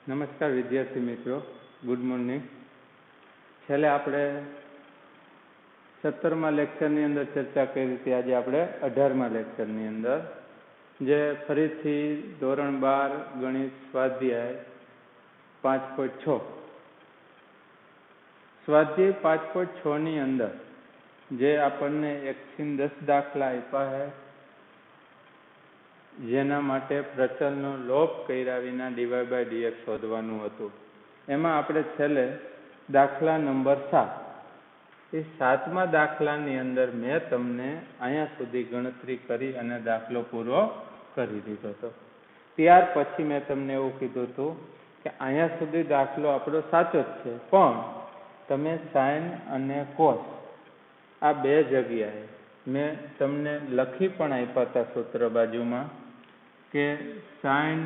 નમસ્કાર વિદ્યાર્થી મિત્રો, ગુડ મોર્નિંગ. છેલ્લે આપણે 17મા લેક્ચરની અંદર ચર્ચા કરી હતી. આજે આપણે 18મા લેક્ચરની અંદર, જે ફરીથી ધોરણ 12 ગણિત સ્વાધ્યાય 5.6 સ્વાધ્યાય 5.6 ની અંદર જે આપણને 1 થી 10 દાખલા આપ્યા છે, જેના માટે પ્રચલનો લોપ કર્યા વિના ડીવાય બાય ડીએક્સ શોધવાનું હતું. એમાં આપણે છેલ્લે દાખલા નંબર 7, એ 7મા દાખલાની અંદર મેં તમને અહીંયા સુધી ગણતરી કરી અને દાખલો પૂરો કરી દીધો હતો. ત્યાર પછી મેં તમને એવું કીધું હતું કે અહીંયા સુધી દાખલો આપણો સાચો જ છે, પણ તમે સાઇન અને કોસ આ બે જગ્યાએ મેં તમને લખી પણ આપ્યા હતા સૂત્ર બાજુમાં કે સાઇન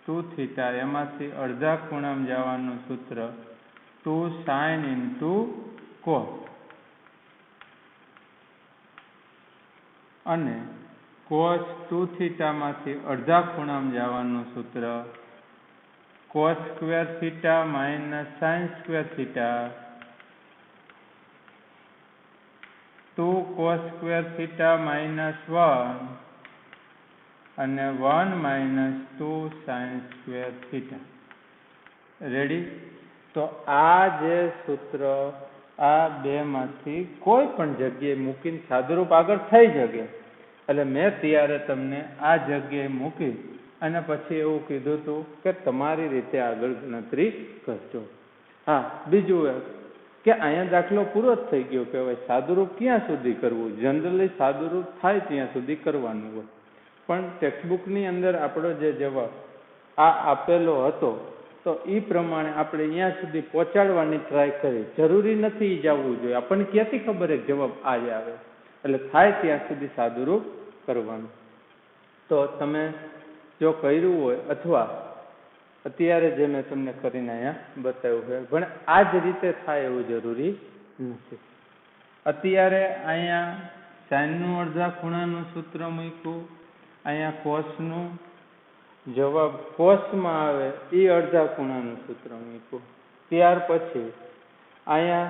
2θ એમાંથી અડધા ખૂણામાં જવાનું સૂત્ર 2 sin into cos, અને cos 2θ માંથી અડધા ખૂણામાં જવાનું સૂત્ર cos square theta minus sin square theta, 2 cos square theta minus 1 અને 1 minus 2 sin square theta. Ready? તો આ જે સૂત્ર આ બેમાંથી કોઈ પણ જગ્યાએ મૂકીને સાદુરૂપ આગળ થઈ શકે. એટલે મેં ત્યારે તમને આ જગ્યાએ મૂકી અને પછી એવું કીધું હતું કે તમારી રીતે આગળ ગણતરી કરજો. હા, બીજું કે અહીંયા દાખલો પૂરો જ થઈ ગયો કે હવે સાદુરૂપ ક્યાં સુધી કરવું? જનરલી સાદુરૂપ થાય ત્યાં સુધી કરવાનું હોય, પણ ટેક્સ્ટબુકની અંદર આપણો જે જવાબ આ આપેલો હતો તો એ પ્રમાણે આપણે અહીંયા સુધી પહોંચાડવાની ટ્રાય કરી. જરૂરી નથી જવું જોઈએ, આપણને ક્યાંથી ખબર એક જવાબ આ જ આવે? એટલે થાય ત્યાં સુધી સાદુરૂપ કરવાનું. તો તમે જો કર્યું હોય અથવા અત્યારે જે મેં તમને કરીને અહીંયા બતાવ્યું છે, પણ આ જ રીતે થાય એવું જરૂરી નથી. અત્યારે અહીંયા સાઇનનું અડધા ખૂણાનું સૂત્ર મૂક્યું, અહીંયા કોસનું જવાબ કોસમાં આવે એ અડધા ખૂણાનું સૂત્ર મૂક્યું. ત્યાર પછી અહીંયા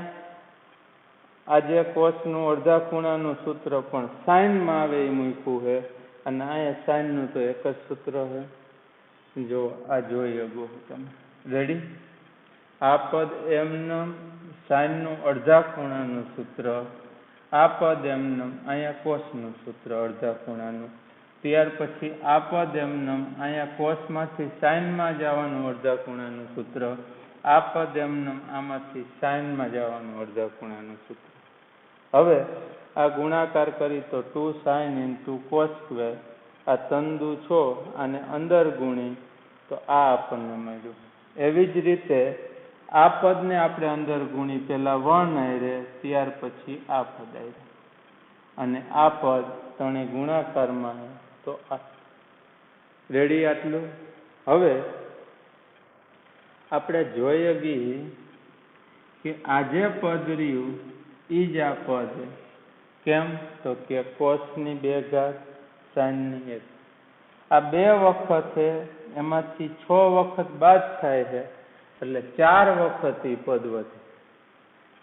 આજે કોસનું અડધા ખૂણાનું સૂત્ર પણ સાઇનમાં આવે એ મૂક્યું છે, અને અહીંયા સાઇનનું તો એક જ સૂત્ર છે. જો આ જોઈ શકો તમે. રેડી? આ પદ એમનેમ સાઇનનું અડધા ખૂણાનું સૂત્ર, આ પદ એમનેમ અહીંયા કોસનું સૂત્ર અડધા ખૂણાનું. ત્યાર પછી આ પદ એમનેમ અહીંયા કોસમાંથી સાઇનમાં જવાનું અડધા ખૂણાનું સૂત્ર, આ પદ એમનેમ આમાંથી સાઇનમાં જવાનું અડધા ખૂણાનું સૂત્ર. હવે આ ગુણાકાર કરી તો 2 sin into cos square, આ તંદુ છો અને અંદર ગુણી તો આ આપણને મળ્યું. એવી જ રીતે આ પદને આપણે અંદર ગુણી પેલા 1 આયરે, ત્યાર પછી આ પદ આયરે, અને આ પદ ત્રણે ગુણાકારમાં તો આ. રેડી? આટલું. હવે આપણે જોઈએ ગઈ કે આ જે પદ રહ્યું એ જ આ પદ. કેમ? તો કે કોસની 2 ઘાત સાઇનની 1. આ 2 વખત છે, એમાંથી 6 વખત બાદ થાય છે, એટલે 4 વખત એ પદ વધે,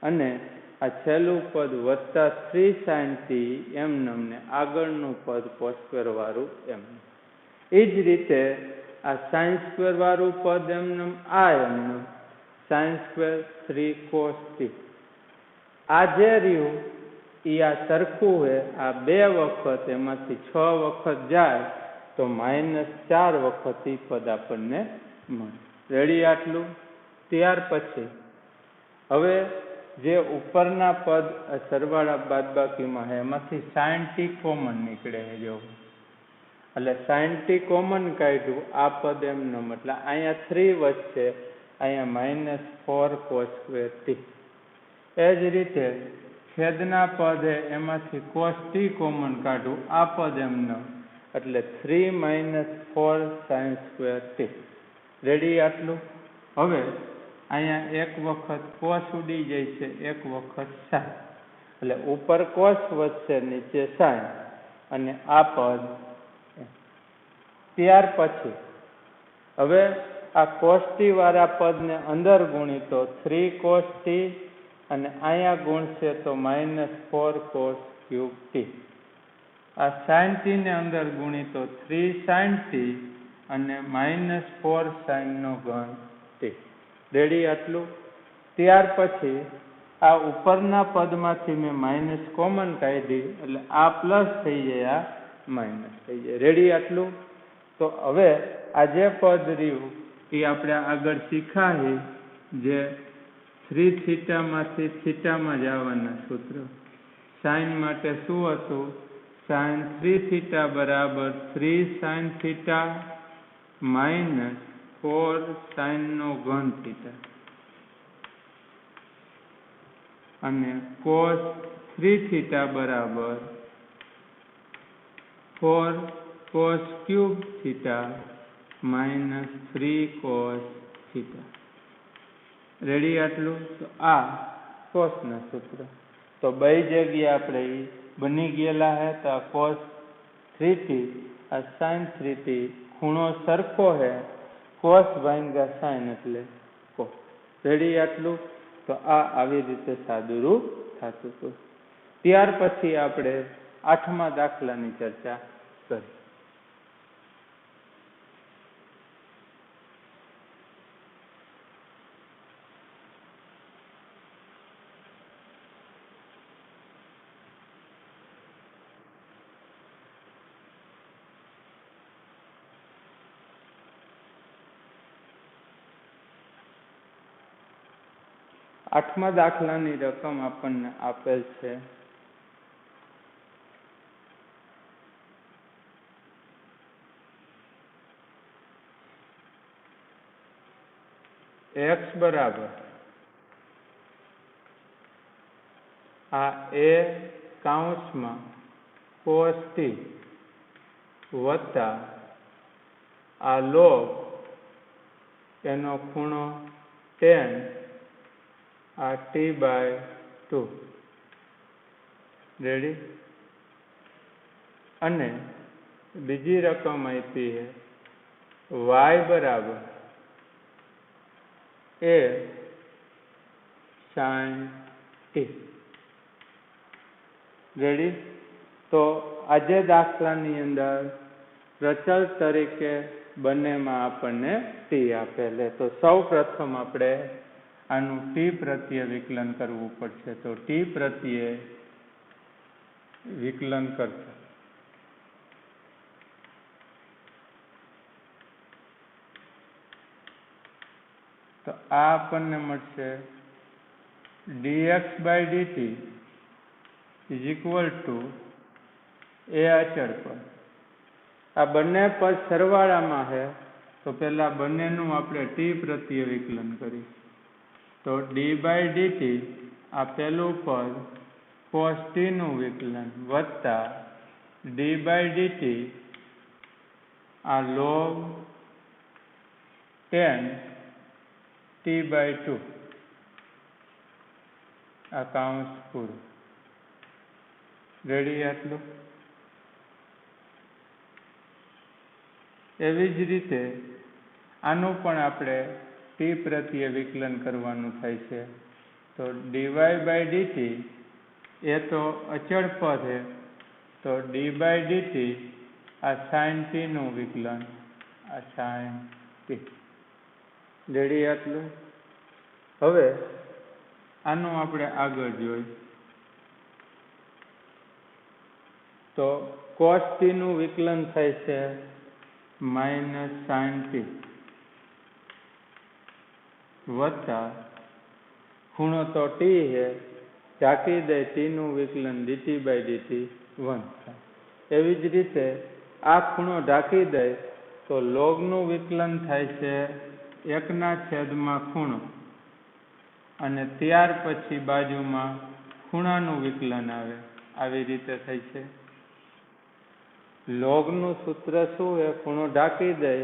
અને આ છેલ્લું પદ વત્તા 3 sin t એમનેમ ને આગળનું પદ cos સ્ક્વેર વાળું એમનેમ. એ જ રીતે આ sin સ્ક્વેર વાળું પદ એમનેમ, આ એમનેમ sin સ્ક્વેર 3 cos t. આ જે રહ્યું એ આ સરખું છે, આ 2 વખત એમાંથી 6 વખત જાય તો -4 વખત એ પદ આપણને મળે. રેડી? આટલું. ત્યાર પછી હવે જે ઉપરના પદ સરવાળા બાદબાકીમાં છે એમાંથી sin t કોમન નીકળે છે. જો એટલે sin t કોમન કાઢ્યું, આ પદ એમનેમ, એટલે અહીંયા 3 વચ્ચે, અહીંયા -4 cos square t. એ જ રીતે છેદના પદ એમાંથી cos t કોમન કાઢું, આ પદ એમનેમ, એટલે 3 - 4 sin square t. રેડી? આટલું. હવે અહીંયા એક વખત cos ઉડી જાય છે, એક વખત sin, એટલે ઉપર cos વધશે, નીચે sin, અને આ પદ ત્યાર પછી હવે આ cos t વાળા પદને અંદર ગુણી તો 3 cos t અને અહીંયા ગુણશે તો -4 cos cube t. આ sin t ને અંદર ગુણી તો 3 sin t અને -4 sin નો ઘન t. રેડી આટલું? ત્યાર પછી આ ઉપરના પદમાંથી મેં માઇનસ કોમન કાઢી એટલે આ પ્લસ થઈ જાય, આ માઇનસ થઈ જાય. રેડી આટલું? તો હવે આ જે પદ રહ્યું એ આપણે આગળ શીખાય, જે 3 થીટામાંથી થીટામાં જવાના સૂત્ર. સાઇન માટે શું હતું? સાઇન 3 થીટા બરાબર 3 સાઇન થીટા માઇનસ 4 સાઇન નો ઘન થીટા અને cos 3 થીટા બરાબર 4 cos cube theta minus 3 cos theta. Ready આટલું? તો આ cos ના સૂત્ર. તો બે જગ્યાએ આપણે બની ગયેલા હે. તો આ cos 3t આ sin 3t ખૂણો સરખો હે, cos ભાંગ્યા sin એટલે cos. રેડી આટલું? તો આ આવી રીતે સાદુરૂપ થતું હતું. ત્યાર પછી આપણે 8મા દાખલાની ચર્ચા કરી. આઠમા દાખલાની રકમ આપણને આપેલ છે x બરાબર આ a કૌંસમાં cos t વત્તા આ log એનો ખૂણો tan આ t/2. રેડી? અને બીજી રકમ આપી છે y બરાબર a sin t. રેડી? તો આજે દાખલાની અંદર પ્રચલ તરીકે બંનેમાં આપણને t આપેલે. તો સૌ પ્રથમ આપણે આનું t પ્રત્યે વિકલન કરવું પડશે. તો t પ્રત્યે વિકલન કરશે તો આ આપણને મળશે dx/dt is equal two a અચળ પદ. આ બંને પદ સરવાળામાં છે, તો પેલા બંનેનું આપણે t પ્રત્યે વિકલન કરીએ. તો d/dt આ પેલું પદ cos t નું વિકલન વત્તા d/dt આ log tan t/2 આ કૌંસ પૂરું. રેડી આટલું? એવી જ રીતે આનું પણ આપણે t પ્રત્યે વિકલન કરવાનું થાય છે. તો dy/dt એ તો અચળ પદ છે, તો d/dt આ sin t નું વિકલન આ sin t. રેડી આટલું? હવે આનું આપણે આગળ જોઈ તો cos t નું વિકલન થાય છે -sin t વત્તા ખૂણો તો t છે, ઢાંકી દે t નું વિકલન dt/dt 1 થાય. એવી જ રીતે આ ખૂણો ઢાંકી દે તો log નું વિકલન થાય છે 1/ખૂણો અને ત્યાર પછી બાજુમાં ખૂણાનું વિકલન આવે. આવી રીતે થાય છે. લોગનું સૂત્ર શું છે? ખૂણો ઢાંકી દે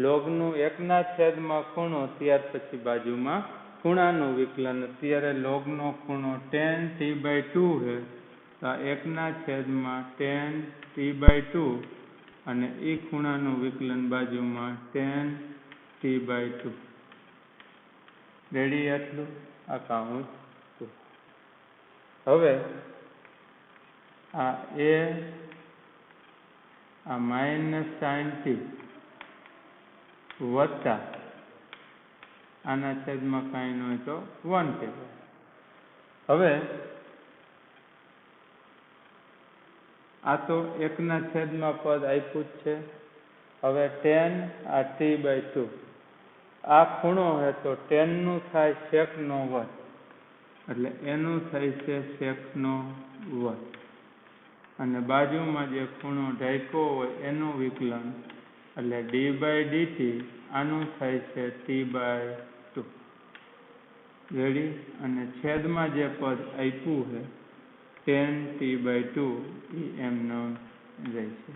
લોગનું 1/ખૂણો ત્યાર પછી બાજુમાં ખૂણાનું વિકલન. અત્યારે લોગનો ખૂણો tan t/2 છે, તો 1/tan t/2 અને એ ખૂણાનું વિકલન બાજુમાં tan t/2. રેડી? આટલું આ કાઉન્સ 2. હવે આ -sin t વત્તા આના છેદમાં કાંઈ ન હોય તો 1 કહેવાય. હવે આ તો એકના છેદમાં પદ આપ્યું જ છે. હવે tan આ t/2 આ ખૂણો હે તો tan નું થાય sec નો વર્ગ, એટલે એનું થાય છે sec નો વર્ગ, અને બાજુમાં જે ખૂણો ઢાંક્યો હોય એનું વિકલન એટલે d/dt આનું થાય છે t/2. રેડી? અને છેદમાં જે પદ આપ્યું છે tan t/2 એ એમનો રહેશે.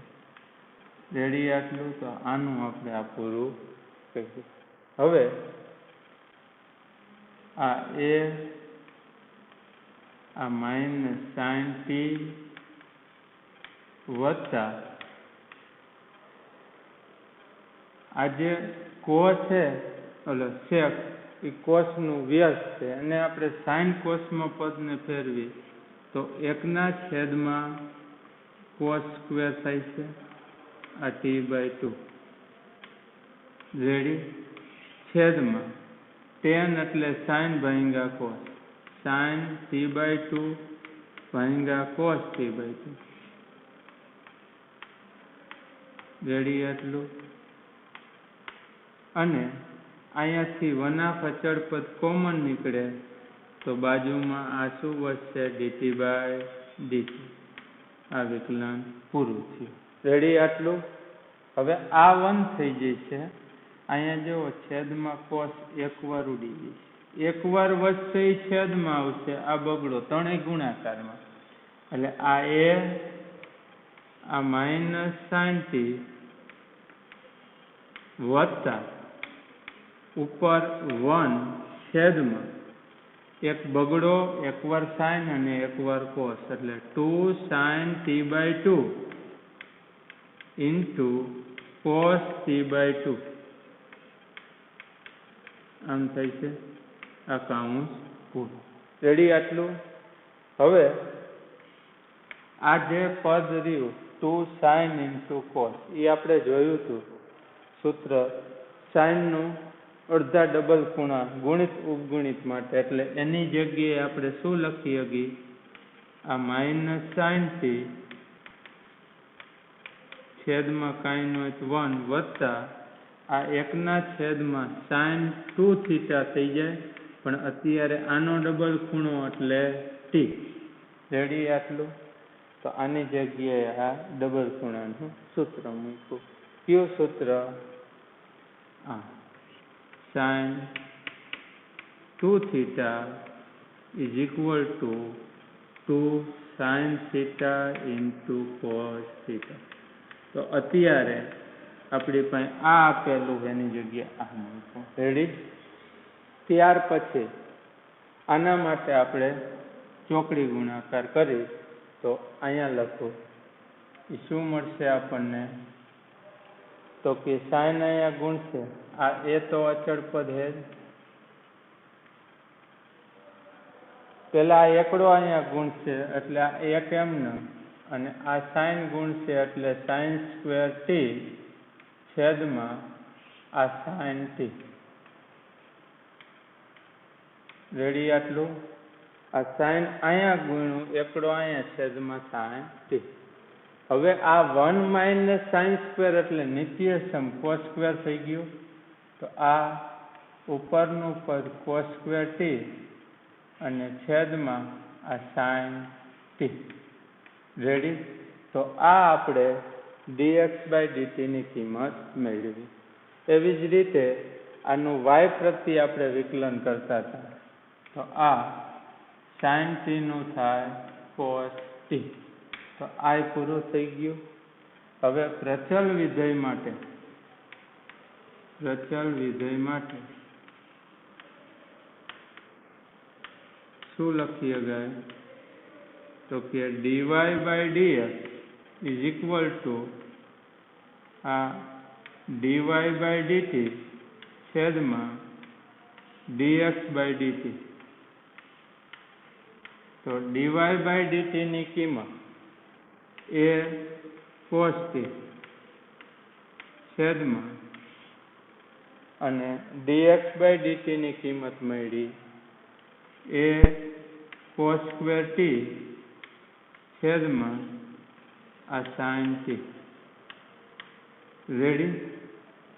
રેડી? આટલું તો આનું આપણે આ પૂરું કરીશું. હવે આ -sin t વત્તા આ જે cos છે એટલે sec એ કોસનું વ્યસ્ત છે, અને આપણે સાઇન કોસમાં પદને ફેરવી તો એકના છેદમાં cos સ્ક્વેર થાય છે આ t/2. રેડી? છેદમાં tan એટલે sin ભાગ્યા cos, sin t/2 ભાગ્યા cos t/2. રેડી? આટલું. અને અહીંયાથી 1/2 અચળ પદ કોમન નીકળે તો બાજુમાં આ શું વધશે? dt/dt. આ વિકલન પૂરું થયું. રેડી? આટલું. હવે આ 1 થઈ જશે. અહીંયા જો છેદમાં cos એકવાર ઉડી જશે, એકવાર વધશે એ છેદમાં આવશે, આ બગડો ત્રણેય ગુણાકારમાં, એટલે આ -sin t વત્તા ઉપર 1 છેદમાં એક બગડો, એકવાર sin અને એકવાર cos, એટલે 2sin t/2 into cos t/2. આમ થાય છે આ કાઉન્સ પૂરું. રેડી? આટલું. હવે આ જે પદ રહ્યું 2sin into cos એ આપણે જોયું હતું સૂત્ર, sin નું અડધા ડબલ ખૂણા ગુણિત ઉપગુણિત માટે, એટલે એની જગ્યાએ આપણે શું લખી શકીએ? આ -sin t છેદમાં કાંઈ ન હોય તો 1 વત્તા આ એકના છેદમાં sin 2θ થઈ જાય, પણ અત્યારે આનો ડબલ ખૂણો એટલે t. રેડી? આટલું. તો આની જગ્યાએ આ ડબલ ખૂણાનું સૂત્ર મૂક્યું. કયું સૂત્ર? sin 2θ is equal to 2 sin θ into cos θ. તો અત્યારે આપણી પાસે આ આપેલું એની જગ્યાએ આ મૂકવું. રેડી? ત્યાર પછી આના માટે આપણે ચોકડી ગુણાકાર કરી તો અહીંયા લખો એ શું મળશે આપણને? તો કે sin અહીંયા ગુણશે, આ એ તો અચળ પદ હે, પેલા આ એકડો અહીંયા ગુણશે એટલે આ એક એમને, અને આ sin ગુણશે એટલે sin સ્ક્વેર t છેદમાં આ sin t. રેડી? આટલું. આ sin અહીંયા ગુણ્યું, એકડો અહીંયા છેદમાં sin t. હવે આ 1 - sin સ્ક્વેર એટલે નિત્યસમ cos સ્ક્વેર થઈ ગયું, તો આ ઉપરનું પદ cos સ્ક્વેર t અને છેદમાં આ sin t. રેડી? તો આ આપણે dx/dt ની કિંમત મેળવી. એવી જ રીતે આનું y પ્રત્યે આપણે વિકલન કરતા હતા, તો આ sin t નું થાય cos t. તો આ પૂરું થઈ ગયું. હવે પ્રચલ વિધેય માટે શું લખી શકાય? તો કે dy/dx is equal to આ dy/dt છેદમાં dx/dt. તો dy/dt ની કિંમત એ cos t છેદમાં અને dx/dt ની કિંમત મળી એ cos² t છેદમાં આ sin t. રેડી?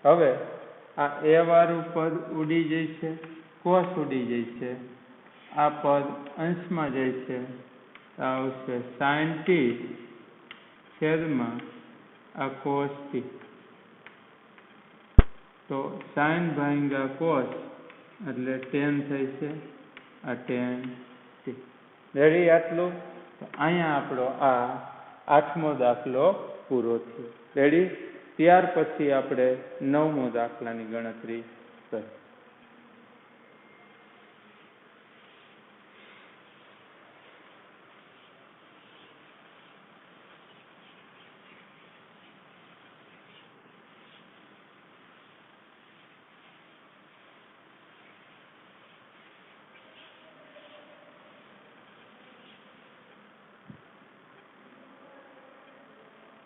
હવે આ a વાળું પદ ઉડી જશે, cos ઉડી જશે, આ પદ અંશમાં જશે, આવશે sin t છેદમાં આ cos t. તો sin ભાગ્યા cos એટલે tan થશે, આ tan t. રેડી? આટલું. તો અહીંયા આપણો આ 8મો દાખલો પૂરો થયો. રેડી? ત્યાર પછી આપણે 9મો દાખલાની ગણતરી કરીએ.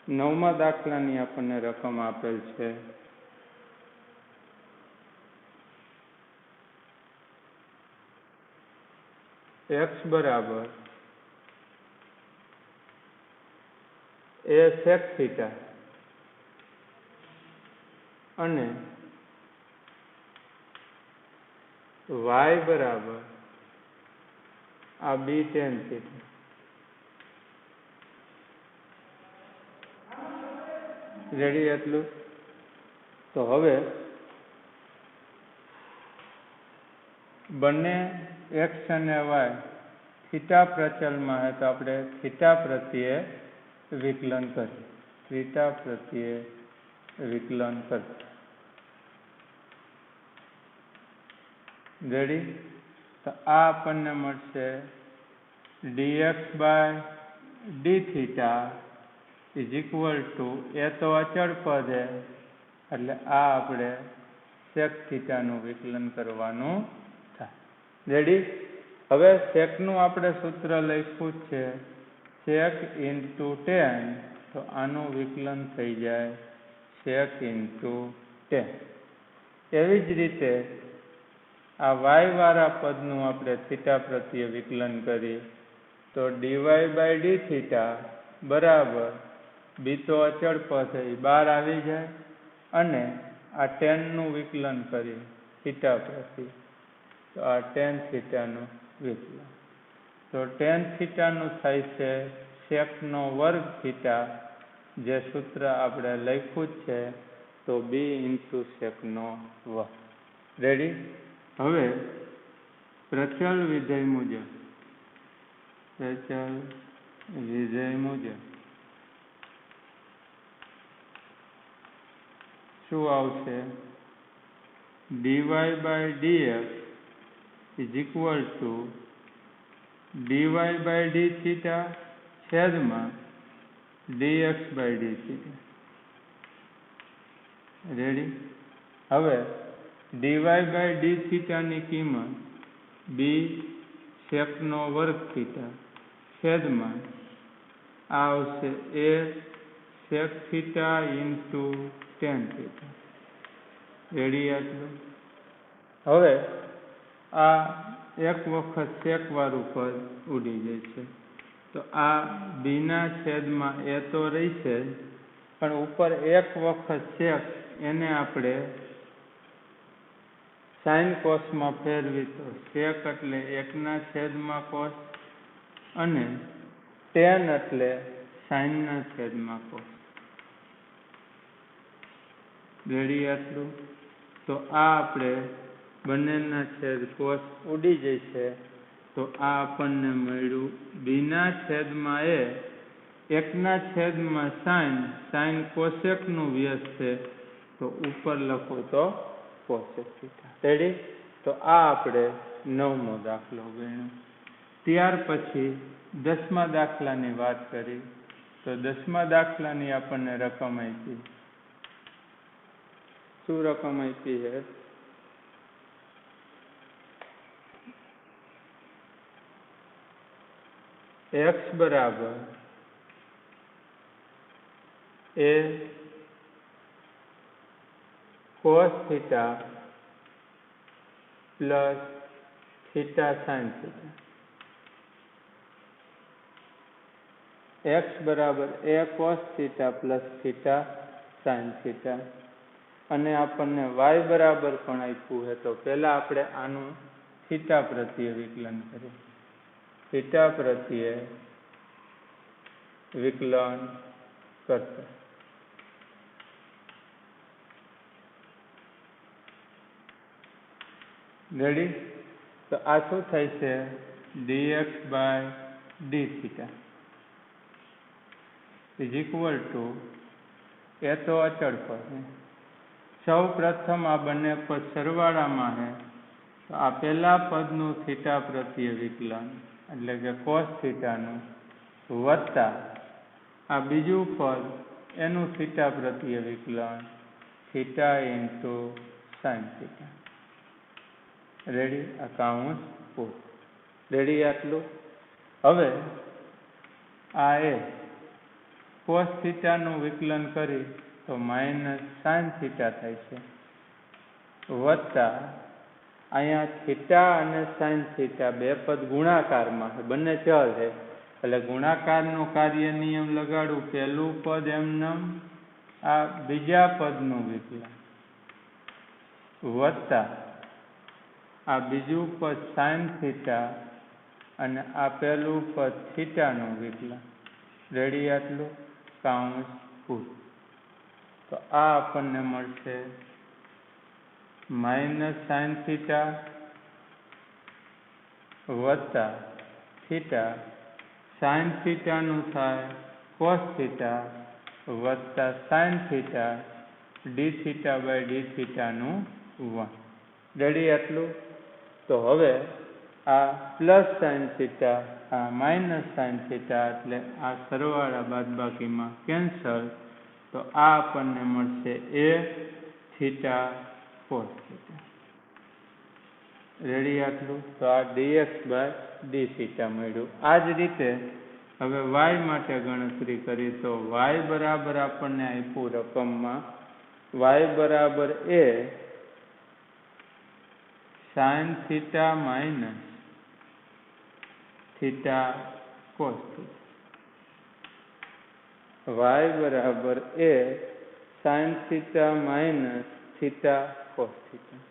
નવમા દાખલાની આપણને રકમ આપેલ છે x બરાબર a sec θ અને y બરાબર આ b tan θ. રેડી? એટલું. તો હવે બંને x અને y થીટા પ્રચલમાં હે તો આપણે થીટા પ્રત્યે વિકલન કરીએ. થીટા પ્રત્યે વિકલન કરીએ. રેડી? તો આ આપણને મળશે dx/dθ is equal to A તો અચળ પદ છે એટલે આ આપણે sec થીટાનું વિકલન કરવાનું થાય. રેડી? હવે સેકનું આપણે સૂત્ર લખ્યું છે sec into tan. તો આનું વિકલન થઈ જાય sec into tan. એવી જ રીતે આ y વાળા પદનું આપણે થીટા પ્રત્યે વિકલન કરીએ તો dy/dθ બરાબર બી તો અચળ પદ છે એ બહાર આવી જાય અને આ ટેનનું વિકલન કરીએ થીટા પ્રત્યે તો આ tan થીટાનું વિકલન. તો tan થીટાનું થાય છે સેકનો વર્ગ થીટા, જે સૂત્ર આપણે લખ્યું જ છે તો b ઇન્ટુ સેકનો વર્ગ. રેડી? હવે પ્રચલ વિધેય મુજબ શું આવશે? dy/dx is equal two dy/dθ છેદમાં dx/dθ. રેડી? હવે dy/dθ ની કિંમત b સેકનો વર્ગ થીટા છેદમાં આવશે a sec theta into tan theta. Ready? આટલું. હવે આ એક વખત sec વાળું પદ ઉડી જશે તો આ b ના છેદમાં a તો રહેશે પણ ઉપર એક વખત sec એને આપણે sin cosમાં ફેરવી તો sec એટલે 1 છેદમાં cos અને tan એટલે sin છેદમાં cos. રેડી? આટલું. તો આ આપણે બંનેના છેદ cos ઉડી જશે તો આ આપણને મળ્યું b ના છેદમાં a 1 છેદમાં sin cosec નું વ્યસ્ત છે તો ઉપર લખો તો cosec થીટા. રેડી? તો આ આપણે 9મો દાખલો ગણ્યો. ત્યાર પછી 10મા દાખલાની વાત કરી તો 10મા દાખલાની આપણને રકમ આપી શું રકમ આપી છે? x બરાબર a cos theta plus theta sin theta. x બરાબર a cos theta plus theta sin theta. અને આપણને y બરાબર પણ આપ્યું છે, તો પહેલા આપણે આનું થીટા પ્રત્યે વિકલન કરીએ. થીટા પ્રત્યે વિકલન કરતા રેડી? તો આ શું થાય છે? dx by d theta is equal to એ તો અચળ પદ છે. સૌ પ્રથમ આ બંને પદ સરવાળામાં છે, તો આ પહેલા પદનું થીટા પ્રત્યે વિકલન એટલે કે કોસ થીટાનું વત્તા આ બીજું પદ એનું થીટા પ્રત્યે વિકલન theta into sine theta. Ready? આ કાઉન્સ પૂરું. રેડી? આટલું. હવે આ એ કોસ થીટાનું વિકલન કરી તો માઇનસ સાઇન થીટા થાય છે, વત્તા અહીંયા થીટા અને સાઇન થીટા બે પદ ગુણાકારમાં છે, બંને ચલ છે, એટલે ગુણાકારનો કાર્ય નિયમ લગાડું. પહેલું પદ એમનેમ આ બીજા પદનું વિકલન વત્તા આ બીજું પદ સાઇન થીટા અને આ પહેલું પદ થીટાનું વિકલન. રેડી? આટલું. કાઉન્સ પૂરું. તો આ આપણને મળશે માઇનસ સાઇન થીટા વત્તા થીટા, સાઇન થીટાનું થાય કોસ થીટા વત્તા sine theta D theta by D થીટાનું 1. રેડી? આટલું. તો હવે આ પ્લસ સાઇન થીટા આ માઇનસ સાઇન થીટા એટલે આ સરવાળા બાદબાકીમાં કેન્સલ. તો આ આપણને મળશે A theta cos theta. Ready? આટલું. તો આ dx બાય ડી થીટા મળ્યું. આ જ રીતે હવે y માટે ગણતરી કરી તો y બરાબર આપણને આપ્યું રકમમાં y બરાબર A sine theta minus theta cos theta. y બરાબર A sine theta minus theta cos theta.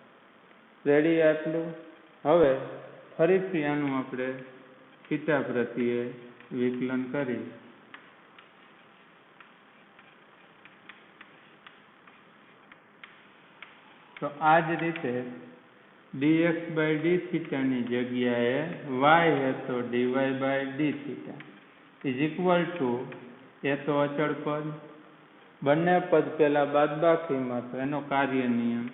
Ready? આટલું. હવે ફરીથી આનું આપણે થીટા પ્રત્યે વિકલન કરી તો આ જ રીતે dx બાય ડી થીટાની જગ્યાએ y है તો dy by D theta is equal to A તો અચળ પદ, બંને પદ પહેલા બાદબાકીમાં તો એનો કાર્ય નિયમ.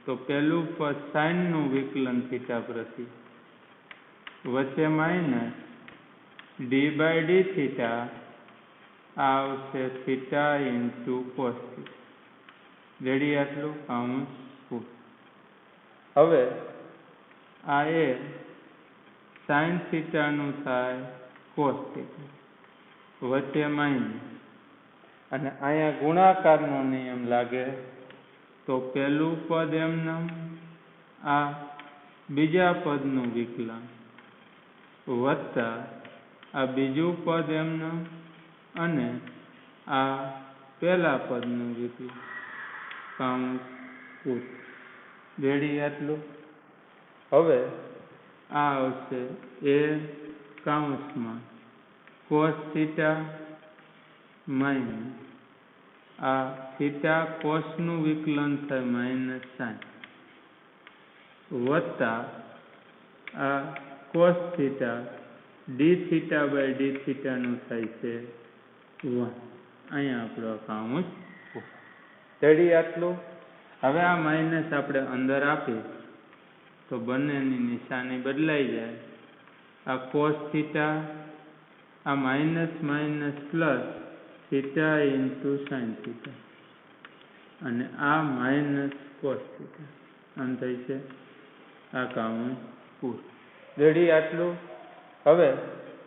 તો પહેલું પદ સાઇનનું વિકલન થીટા પ્રત્યે વચ્ચે minus D by D theta આવશે theta into cos theta. Ready? આટલું. કાઉન્સ પૂરું. હવે આ એ સાઇન થીટાનું થાય કોસ થીટા વચ્ચે માઇનસ અને અહીંયા ગુણાકારનો નિયમ લાગે, તો પહેલું પદ એમનેમ આ બીજા પદનું વિકલન વત્તા આ બીજું પદ એમનેમ અને આ પહેલા પદનું વિકલન. કાઉન્સ પૂરું. રેડી? આટલું. હવે આ આવશે એ કાઉન્સમાં કોસ થીટા માઇનસ આ થીટા કોસનું વિકલન થાય માઇનસ સાઇન વત્તા આ cos theta D theta by D થીટાનું થાય છે 1. અહીંયા આપણો કાઉન્સ. રેડી? આટલું. હવે આ માઇનસ આપણે અંદર આપીએ તો બંનેની નિશાની બદલાઈ જાય. આ કોસ થીટા આ minus minus plus theta into sine theta. અને આ માઇનસ કોસ થીટા. આમ થઈ છે આ કામ પૂરું. રેડી? આટલું. હવે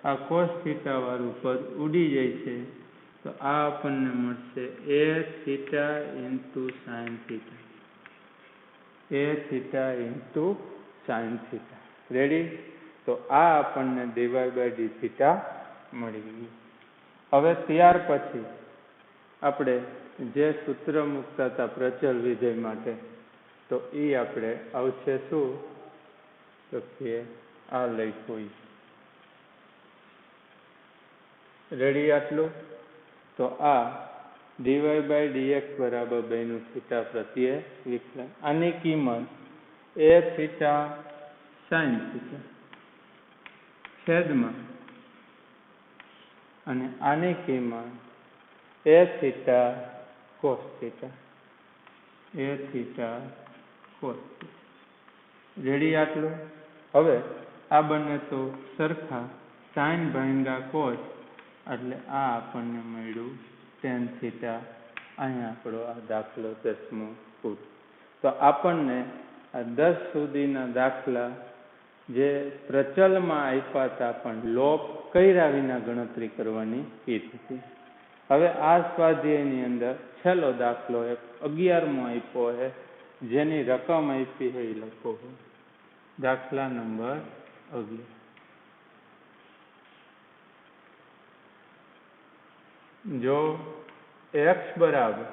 આ કોસ થીટા વાળું પદ ઉડી જાય છે તો આ આપણને મળશે A theta into sine theta. A theta into sine theta. Ready? તો આ આપણને ડીવાય બાય ડી થીટા મળી ગયું. હવે ત્યાર પછી આપણે જે સૂત્ર મૂકતા હતા પ્રચલ વિધેય માટે, તો એ આપણે આવશે શું? તો કે આ લખ્યું. રેડી? આટલું. તો આ ડીવાય બાય ડીએક્સ બરાબર બેનું થીટા પ્રત્યે વિકલન. આની કિંમત એ થીટા સાઇન થીટા છેદમાં, અને આની કિંમત એ theta cos theta. A theta cos theta. Ready? આટલું. હવે આ બંને તો સરખા, સાઇન ભાંગા કોસ, એટલે આ આપણને મળ્યું ટેન થીટા. અહીંયા આપણો આ દાખલો 10મો પૂરો. તો આપણને આ 10 સુધીના દાખલા જે પ્રચલમાં આપ્યા હતા પણ લોપ કર્યા વિના ગણતરી કરવાની કીધી હતી. હવે આ સ્વાધ્યાયની અંદર છેલ્લો દાખલો એક 11મો આપ્યો છે, જેની રકમ આપી છે એ લખો. દાખલા નંબર 11. જો x બરાબર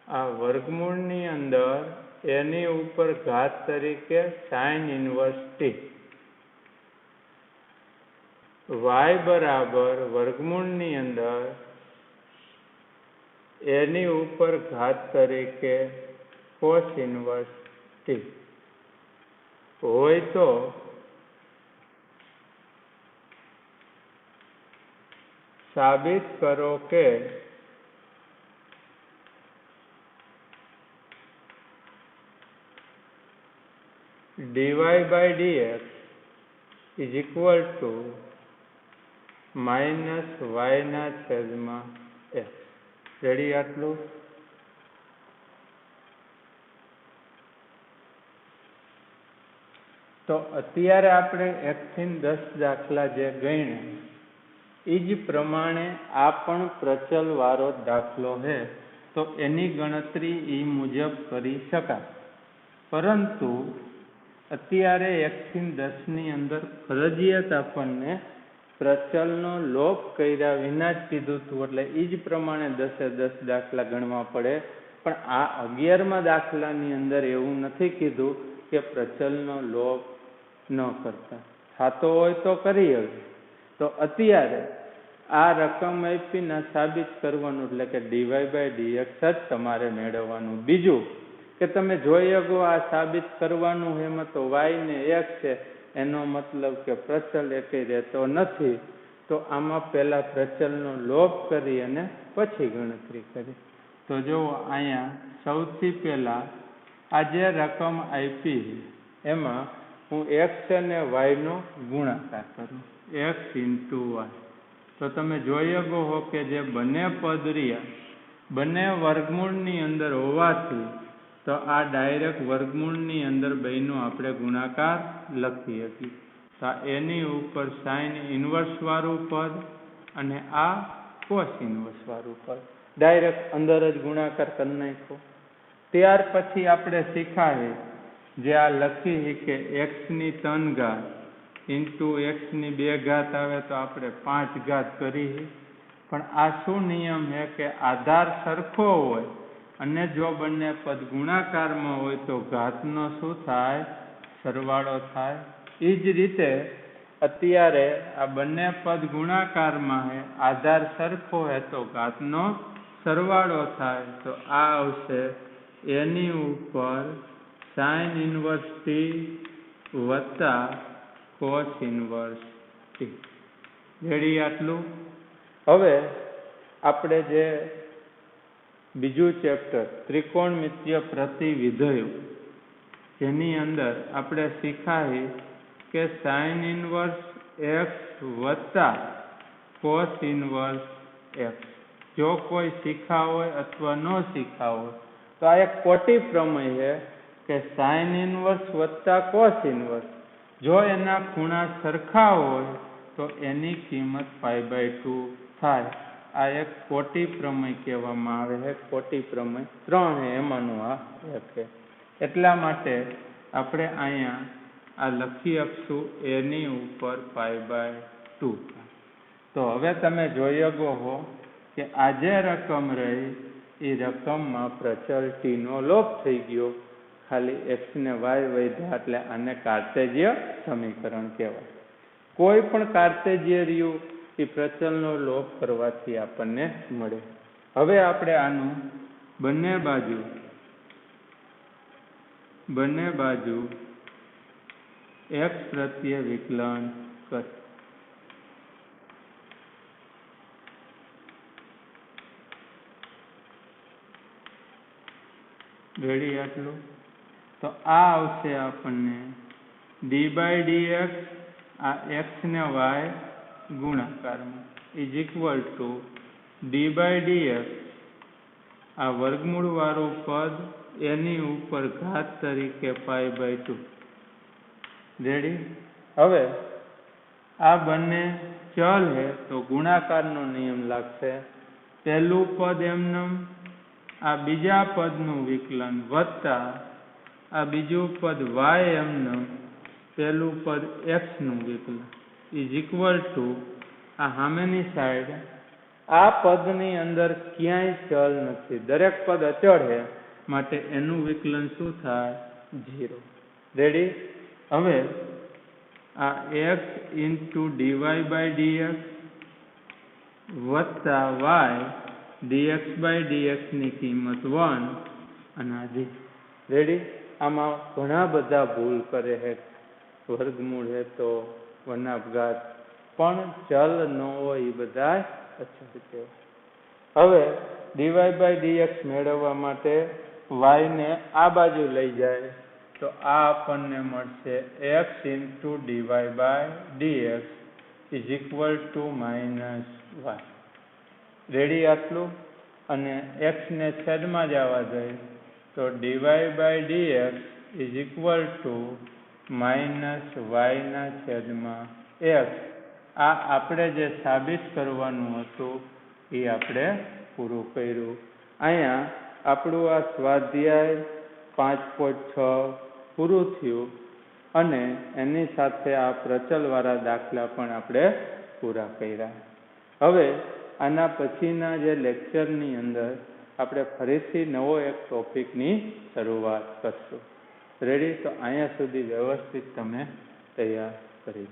આ વર્ગમૂળની અંદર એની ઉપર ઘાત તરીકે સાઇન ઇન્વર્સ t, y બરાબર વર્ગમૂળની અંદર એની ઉપર ઘાત તરીકે કોસ ઇન્વર્સ t હોય તો સાબિત કરો કે dy by dx is equal to minus y ના છેદમાં x. રેડી? આટલું. તો અત્યારે આપણે 1 થી 10 દાખલા જે ગણ્યા એ જ પ્રમાણે આ પણ પ્રચલ વાળો દાખલો છે, તો એની ગણતરી એ મુજબ કરી શકાય. પરંતુ અત્યારે 1 થી 10ની અંદર ફરજિયાત આપણને પ્રચલનો લોપ કર્યા વિના જ કીધું હતું, એટલે એ જ પ્રમાણે 10 દાખલા ગણવા પડે. પણ આ 11મા દાખલાની અંદર એવું નથી કીધું કે પ્રચલનો લોપ ન કરતા. થતો હોય તો કરી હવે. તો અત્યારે આ રકમ આપીને સાબિત કરવાનું, એટલે કે ડીવાય બાય ડીએક્સ જ તમારે મેળવવાનું. બીજું કે તમે જોઈ શકો આ સાબિત કરવાનું, એમાં તો y ને x છે, એનો મતલબ કે પ્રચલ એકે રહેતો નથી. તો આમાં પહેલા પ્રચલનો લોપ કરી અને પછી ગણતરી કરી. તો જો અહીંયા સૌથી પહેલા આ જે રકમ આપી એમાં હું x અને y નો ગુણાકાર કરું, x ઇન્ટુ y. તો તમે જોઈ શકો કે જે બંને પદ રહ્યા બંને વર્ગમૂળની અંદર હોવાથી તો આ ડાયરેક્ટ વર્ગમૂળની અંદર બેનો આપણે ગુણાકાર લખી શકીએ. તો એની ઉપર સાઇન ઇન્વર્સ વાળું પદ અને આ કોસ ઇન્વર્સ વાળું પદ ડાયરેક્ટ અંદર જ ગુણાકાર કરી નાખો. ત્યાર પછી આપણે શીખાય જે આ લખી કે x ની 3 ઘાત ઇન્ટુ x ની 2 ઘાત આવે તો આપણે 5 ઘાત કરી. પણ આ શું નિયમ છે કે આધાર સરખો હોય અને જો બંને પદ ગુણાકારમાં હોય તો ઘાતનો શું થાય? સરવાળો થાય. એ જ રીતે અત્યારે આ બંને પદ ગુણાકારમાં છે, આધાર સરખો હોય તો ઘાતનો સરવાળો થાય. તો આ આવશે એની ઉપર સાઇન ઇન્વર્સ ટી વત્તા કોસ ઇન્વર્સ ટી. રેડી? આટલું. હવે આપણે જે બીજું ચેપ્ટર ત્રિકોણમિતીય પ્રતિવિધેયો, જેની અંદર આપણે શીખાય કે સાઇન ઇન્વર્સ એક્સ વત્તા કોસ ઇન્વર્સ એક્સ જો કોઈ શીખા હોય અથવા ન શીખા હોય તો આ એક કોટી પ્રમેય છે કે સાઇન ઇનવર્સ વત્તા કોસ ઇનવર્સ, જો એના ખૂણા સરખા હોય તો એની કિંમત π/2 થાય. આ એક કોટી પ્રમેય કહેવામાં આવે છે. કોટી પ્રમેય 3 છે, એમાંનું આ એક છે. એટલા માટે આપણે અહીંયા આ લખી આપશું એની ઉપર π/2. તો હવે તમે જોઈ શકો છો કે આ જે રકમ રહી એ રકમમાં પ્રચલ ટીનો લોપ થઈ ગયો, ખાલી એક્સ ને વાય વધ્યા, એટલે આને કાર્ટેજીય સમીકરણ કહેવાય. કોઈ પણ કાર્ટેજીય રહ્યું એ પ્રચલનો લોપ કરવાથી આપણને મળે. હવે આપણે આનું બંને બાજુ એક્સ પ્રત્યે વિકલન કરીએ. રેડી? આટલું તો આ આવશે આપણને d/dx, આ x ને y ગુણાકારમાં ઇઝ ઇક્વલ ટુ d/dx, આ વર્ગમૂળ વાળું પદ એની ઉપર ઘાત તરીકે π/2. રેડી? હવે આ બંને ચલ છે તો ગુણાકારનો નિયમ લાગશે. પહેલું પદ એમનેમ, આ બીજા પદનું વિકલન વત્તા આ બીજું પદ y એમનેમ, પહેલું પદ x નું વિકલન ઇઝ ઇક્વલ ટુ આ સામેની સાઈડ, આ પદની અંદર ક્યાંય ચલ નથી, દરેક પદ અચળ છે, માટે એનું વિકલન શું થાય? 0. રેડી? હવે આ x dy/dx વત્તા y dx/dx ની કિંમત 1 અને આ 0. રેડી? આમાં ઘણા બધા ભૂલ કરે છે, વર્ગમૂળ છે તો વનાપઘાત, પણ ચલ ન હોય એ બધા અચળ કહેવાય. હવે dy/dx મેળવવા માટે y ને આ બાજુ લઈ જાય તો આ આપણને મળશે x dy/dx is equal two -y. Ready? આટલું. અને x ને છેદમાં જવા દઈએ તો dy/dx is equal two -y/x. આ આપણે જે સાબિત કરવાનું હતું એ આપણે પૂરું કર્યું. અહીંયા આપણું આ સ્વાધ્યાય 5.6 પૂરું થયું અને એની સાથે આ પ્રચલવાળા દાખલા પણ આપણે પૂરા કર્યા. હવે આના પછીના જે લેક્ચરની અંદર આપણે ફરીથી નવો એક ટોપિકની શરૂઆત કરશું. રેડી? તો અહીંયા સુધી વ્યવસ્થિત તમે તૈયાર કરી.